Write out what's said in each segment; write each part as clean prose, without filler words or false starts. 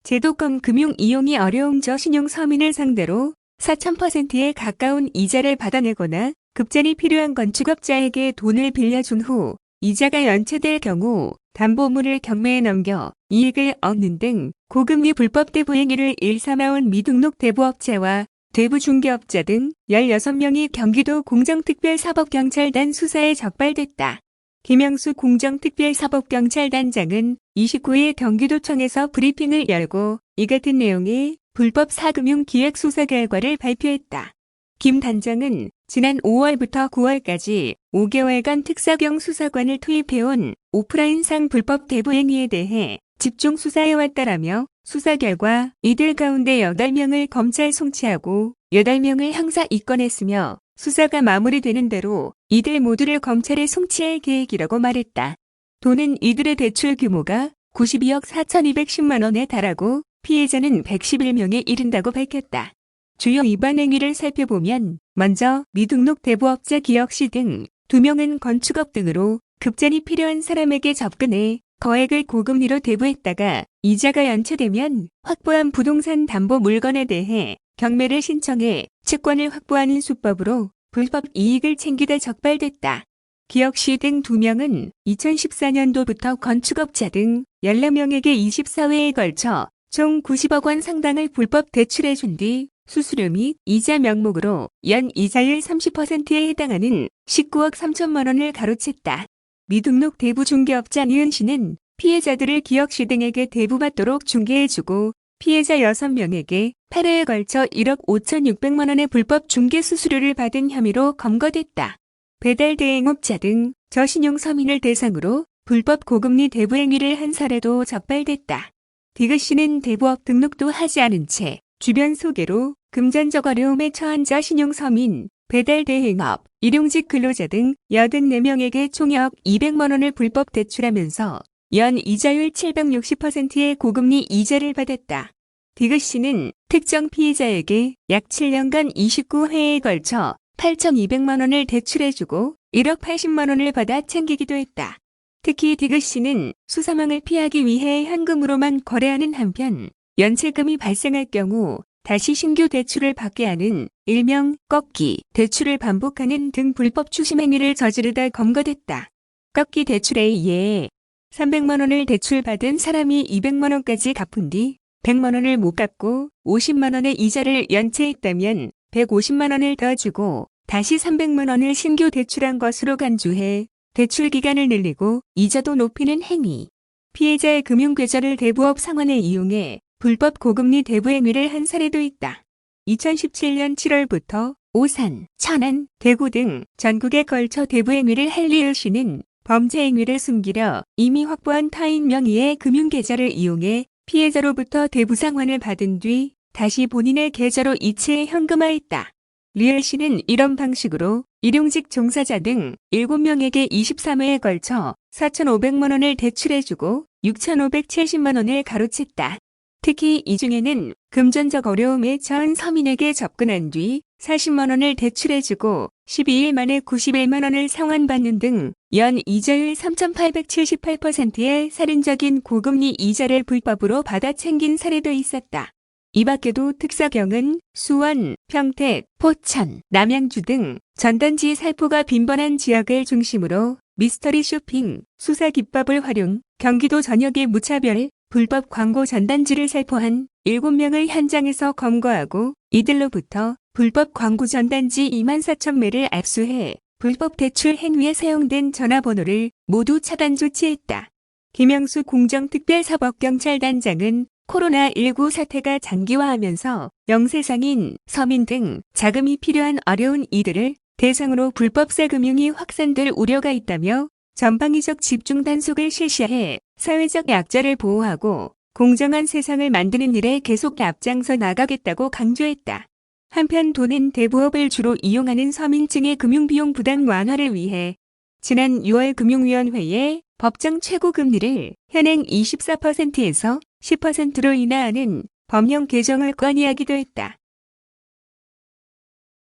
제도권 금융 이용이 어려운 저신용 서민을 상대로 4,000%에 가까운 이자를 받아내거나 급전이 필요한 건축업자에게 돈을 빌려준 후 이자가 연체될 경우 담보물을 경매에 넘겨 이익을 얻는 등 고금리 불법 대부 행위를 일삼아온 미등록 대부업체와 대부중개업자 등 16명이 경기도 공정특별사법경찰단 수사에 적발됐다. 김영수 공정특별사법경찰단장은 29일 경기도청에서 브리핑을 열고 이 같은 내용의 불법 사금융 기획 수사 결과를 발표했다. 김 단장은 지난 5월부터 9월까지 5개월간 특사경 수사관을 투입해온 오프라인상 불법 대부 행위에 대해 집중 수사해왔다라며 수사 결과 이들 가운데 8명을 검찰 송치하고 8명을 형사 입건했으며 수사가 마무리되는 대로 이들 모두를 검찰에 송치할 계획이라고 말했다. 돈은 이들의 대출 규모가 92억 4,210만 원에 달하고 피해자는 111명에 이른다고 밝혔다. 주요 위반 행위를 살펴보면 먼저 미등록 대부업자 기혁씨 등 2명은 건축업 등으로 급전이 필요한 사람에게 접근해 거액을 고금리로 대부했다가 이자가 연체되면 확보한 부동산 담보 물건에 대해 경매를 신청해 채권을 확보하는 수법으로 불법 이익을 챙기다 적발됐다. 기혁씨 등 2명은 2014년도부터 건축업자 등 14명에게 24회에 걸쳐 총 90억 원 상당을 불법 대출해준 뒤 수수료 및 이자 명목으로 연 이자율 30%에 해당하는 19억 3천만 원을 가로챘다. 미등록 대부중개업자 니은 씨는 피해자들을 기혁씨 등에게 대부받도록 중개해주고 피해자 6명에게 8회에 걸쳐 1억 5,600만 원의 불법 중개 수수료를 받은 혐의로 검거됐다. 배달 대행업자 등 저신용 서민을 대상으로 불법 고금리 대부 행위를 한 사례도 적발됐다. 디귿 씨는 대부업 등록도 하지 않은 채 주변 소개로 금전적 어려움에 처한 저신용 서민, 배달 대행업, 일용직 근로자 등 84명에게 총 약 200만 원을 불법 대출하면서 연 이자율 760%의 고금리 이자를 받았다. 디귿 씨는 특정 피해자에게 약 7년간 29회에 걸쳐 8,200만 원을 대출해주고 1억 80만 원을 받아 챙기기도 했다. 특히 디귿 씨는 수사망을 피하기 위해 현금으로만 거래하는 한편 연체금이 발생할 경우 다시 신규 대출을 받게 하는 일명 꺾기 대출을 반복하는 등 불법 추심 행위를 저지르다 검거됐다. 꺾기 대출에 의해 300만 원을 대출받은 사람이 200만 원까지 갚은 뒤 100만 원을 못 갚고 50만 원의 이자를 연체했다면 150만 원을 더 주고 다시 300만 원을 신규 대출한 것으로 간주해 대출 기간을 늘리고 이자도 높이는 행위. 피해자의 금융계좌를 대부업 상환에 이용해 불법 고금리 대부 행위를 한 사례도 있다. 2017년 7월부터 오산, 천안, 대구 등 전국에 걸쳐 대부 행위를 한 리을 씨는 범죄 행위를 숨기려 이미 확보한 타인 명의의 금융계좌를 이용해 피해자로부터 대부 상환을 받은 뒤 다시 본인의 계좌로 이체해 현금화했다. 리을 씨는 이런 방식으로 일용직 종사자 등 7명에게 23회에 걸쳐 4,500만 원을 대출해주고 6,570만 원을 가로챘다. 특히 이 중에는 금전적 어려움에 처한 서민에게 접근한 뒤 40만 원을 대출해주고 12일 만에 91만 원을 상환받는 등 연 이자율 3,878%의 살인적인 고금리 이자를 불법으로 받아 챙긴 사례도 있었다. 이 밖에도 특사경은 수원, 평택, 포천, 남양주 등 전단지 살포가 빈번한 지역을 중심으로 미스터리 쇼핑, 수사 기법을 활용, 경기도 전역의 무차별, 불법 광고 전단지를 살포한 7명을 현장에서 검거하고 이들로부터 불법 광고 전단지 24,000매를 압수해 불법 대출 행위에 사용된 전화번호를 모두 차단 조치했다. 김영수 공정특별사법경찰단장은 코로나19 사태가 장기화하면서 영세상인, 서민 등 자금이 필요한 어려운 이들을 대상으로 불법 사금융이 확산될 우려가 있다며 전방위적 집중 단속을 실시해 사회적 약자를 보호하고 공정한 세상을 만드는 일에 계속 앞장서 나가겠다고 강조했다. 한편 도는 대부업을 주로 이용하는 서민층의 금융비용 부담 완화를 위해 지난 6월 금융위원회에 법정 최고금리를 현행 24%에서 10%로 인하하는 법령 개정을 건의하기도 했다.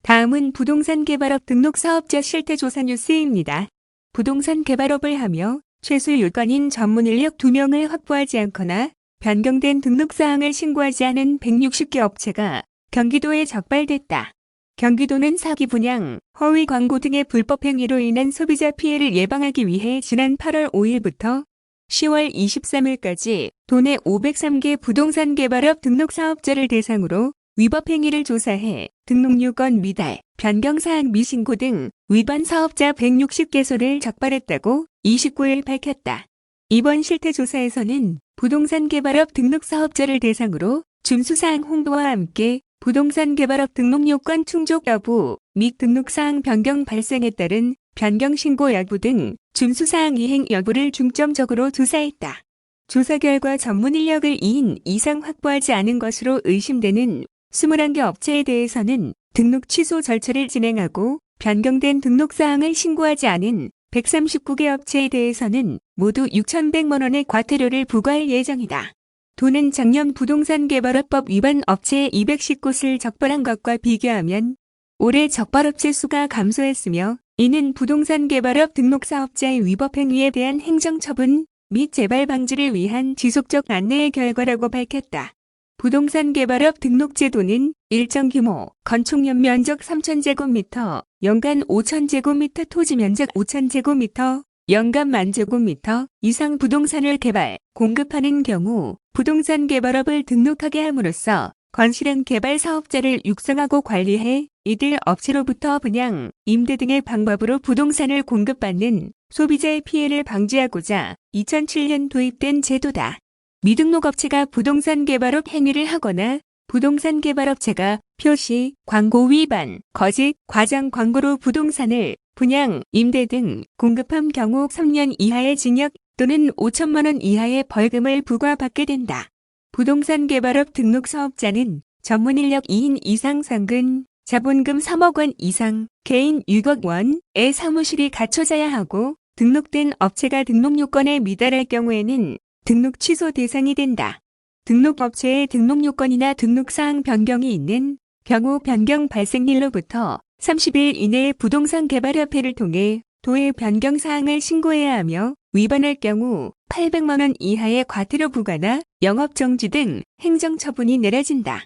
다음은 부동산 개발업 등록 사업자 실태조사 뉴스입니다. 부동산 개발업을 하며 최소 요건인 전문 인력 2명을 확보하지 않거나 변경된 등록사항을 신고하지 않은 160개 업체가 경기도에 적발됐다. 경기도는 사기 분양, 허위 광고 등의 불법 행위로 인한 소비자 피해를 예방하기 위해 지난 8월 5일부터 10월 23일까지 도내 503개 부동산 개발업 등록 사업자를 대상으로 위법 행위를 조사해 등록요건 미달, 변경사항 미신고 등 위반 사업자 160개소를 적발했다고 29일 밝혔다. 이번 실태조사에서는 부동산 개발업 등록 사업자를 대상으로 준수사항 홍보와 함께 부동산 개발업 등록요건 충족 여부 및 등록사항 변경 발생에 따른 변경 신고 여부 등 준수사항 이행 여부를 중점적으로 조사했다. 조사 결과 전문 인력을 2인 이상 확보하지 않은 것으로 의심되는 21개 업체에 대해서는 등록 취소 절차를 진행하고 변경된 등록사항을 신고하지 않은 139개 업체에 대해서는 모두 6,100만 원의 과태료를 부과할 예정이다. 도는 작년 부동산 개발업법 위반 업체 210곳을 적발한 것과 비교하면 올해 적발업체 수가 감소했으며 이는 부동산 개발업 등록 사업자의 위법 행위에 대한 행정처분 및 재발 방지를 위한 지속적 안내의 결과라고 밝혔다. 부동산 개발업 등록제도는 일정 규모, 건축연 면적 3,000제곱미터, 연간 5,000제곱미터 토지 면적 5,000제곱미터, 연간 10,000제곱미터 이상 부동산을 개발, 공급하는 경우 부동산 개발업을 등록하게 함으로써 건실한 개발 사업자를 육성하고 관리해 이들 업체로부터 분양, 임대 등의 방법으로 부동산을 공급받는 소비자의 피해를 방지하고자 2007년 도입된 제도다. 미등록 업체가 부동산 개발업 행위를 하거나 부동산 개발업체가 표시, 광고 위반, 거짓, 과장 광고로 부동산을 분양, 임대 등 공급한 경우 3년 이하의 징역 또는 5천만 원 이하의 벌금을 부과받게 된다. 부동산 개발업 등록 사업자는 전문 인력 2인 이상 상근, 자본금 3억 원 이상, 개인 6억 원의 사무실이 갖춰져야 하고 등록된 업체가 등록 요건에 미달할 경우에는 등록 취소 대상이 된다. 등록업체의 등록 요건이나 등록사항 변경이 있는 경우 변경 발생일로부터 30일 이내에 부동산 개발협회를 통해 도에 변경사항을 신고해야 하며 위반할 경우 800만 원 이하의 과태료 부과나 영업정지 등 행정처분이 내려진다.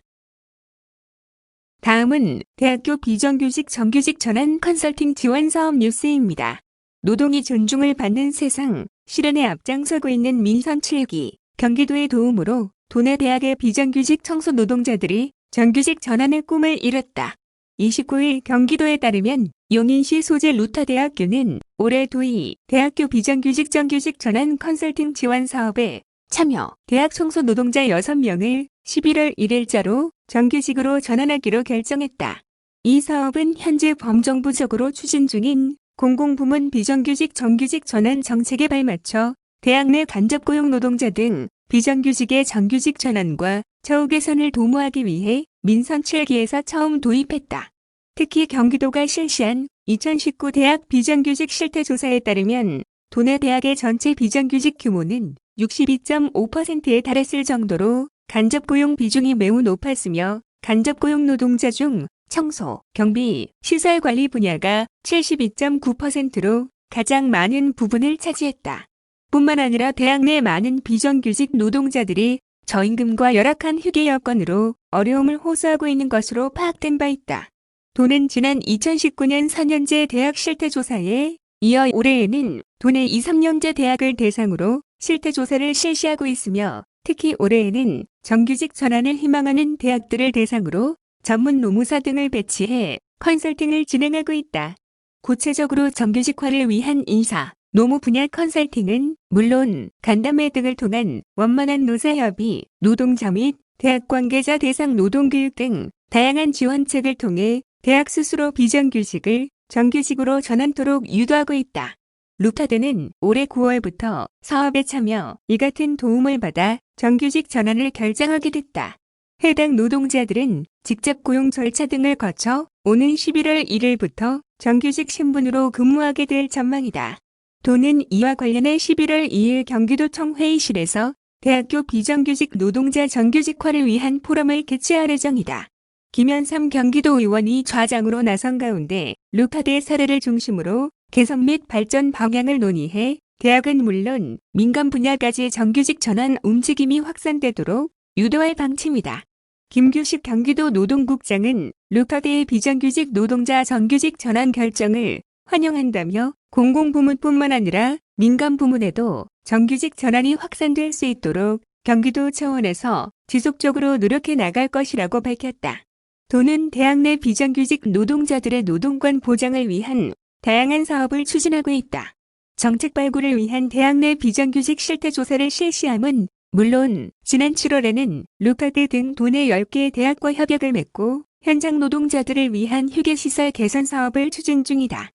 다음은 대학교 비정규직 정규직 전환 컨설팅 지원 사업 뉴스입니다. 노동이 존중을 받는 세상, 실현에 앞장서고 있는 민선 7기, 경기도의 도움으로 도내 대학의 비정규직 청소 노동자들이 정규직 전환의 꿈을 이뤘다. 29일 경기도에 따르면 용인시 소재 루터대학교는 올해 도의 대학교 비정규직 정규직 전환 컨설팅 지원 사업에 참여 대학 청소 노동자 6명을 11월 1일자로 정규직으로 전환하기로 결정했다. 이 사업은 현재 범정부적으로 추진 중인 공공부문 비정규직 정규직 전환 정책에 발맞춰 대학 내 간접고용 노동자 등 비정규직의 정규직 전환과 처우 개선을 도모하기 위해 민선 7기에서 처음 도입했다. 특히 경기도가 실시한 2019 대학 비정규직 실태조사에 따르면 도내 대학의 전체 비정규직 규모는 62.5%에 달했을 정도로 간접고용 비중이 매우 높았으며 간접고용 노동자 중 청소, 경비, 시설관리 분야가 72.9%로 가장 많은 부분을 차지했다. 뿐만 아니라 대학 내 많은 비정규직 노동자들이 저임금과 열악한 휴게 여건으로 어려움을 호소하고 있는 것으로 파악된 바 있다. 도는 지난 2019년 4년제 대학 실태조사에 이어 올해에는 도내 2, 3년제 대학을 대상으로 실태조사를 실시하고 있으며 특히 올해에는 정규직 전환을 희망하는 대학들을 대상으로 전문 노무사 등을 배치해 컨설팅을 진행하고 있다. 구체적으로 정규직화를 위한 인사, 노무 분야 컨설팅은 물론 간담회 등을 통한 원만한 노사협의, 노동자 및 대학 관계자 대상 노동교육 등 다양한 지원책을 통해 대학 스스로 비정규직을 정규직으로 전환토록 유도하고 있다. 루타드는 올해 9월부터 사업에 참여, 이 같은 도움을 받아 정규직 전환을 결정하게 됐다. 해당 노동자들은 직접 고용 절차 등을 거쳐 오는 11월 1일부터 정규직 신분으로 근무하게 될 전망이다. 도는 이와 관련해 11월 2일 경기도청 회의실에서 대학교 비정규직 노동자 정규직화를 위한 포럼을 개최할 예정이다. 김현삼 경기도 의원이 좌장으로 나선 가운데 루파드의 사례를 중심으로 개선 및 발전 방향을 논의해 대학은 물론 민간 분야까지 정규직 전환 움직임이 확산되도록 유도할 방침이다. 김규식 경기도 노동국장은 루카드의 비정규직 노동자 정규직 전환 결정을 환영한다며 공공부문뿐만 아니라 민간 부문에도 정규직 전환이 확산될 수 있도록 경기도 차원에서 지속적으로 노력해 나갈 것이라고 밝혔다. 도는 대학 내 비정규직 노동자들의 노동권 보장을 위한 다양한 사업을 추진하고 있다. 정책 발굴을 위한 대학 내 비정규직 실태 조사를 실시함은 물론 지난 7월에는 루카드 등 도내 10개 대학과 협약을 맺고 현장 노동자들을 위한 휴게시설 개선 사업을 추진 중이다.